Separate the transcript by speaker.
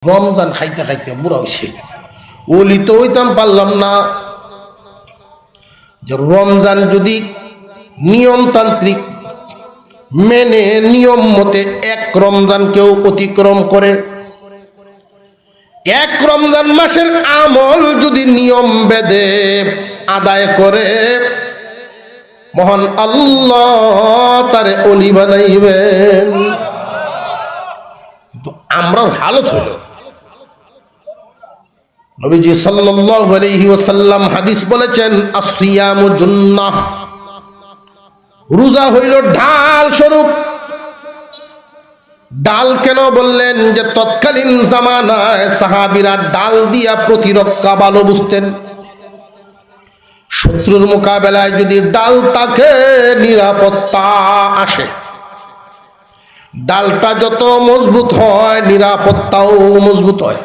Speaker 1: রমজান খাইতে খাইতে বুড়া হইছে, ওলি তো হইতাম পারলাম না। যে রমজান যদি নিয়মতান্ত্রিক মেনে নিয়ম মতে এক রমজান কেউ অতিক্রম করে, এক রমজান মাসের আমল যদি নিয়ম বেদে আদায় করে, মহান আল্লাহ তারে অলি বানাইবেন। কিন্তু আমরার হালত হইল, নবীজি সাল্লাল্লাহু আলাইহি ওয়াসাল্লাম হাদিস বলেছেন, আসিয়ামু জুন্নাহ, রোজা হইল ঢাল স্বরূপ। ডাল কেন বললেন? যে তৎকালীন জামানায় সাহাবীরা ডাল দিয়া প্রতিরক্ষা ভালো বুঝতেন। শত্রুর মোকাবেলায় যদি ডাল থাকে নিরাপত্তা আসে। ডালটা যত মজবুত হয় নিরাপত্তাও মজবুত হয়।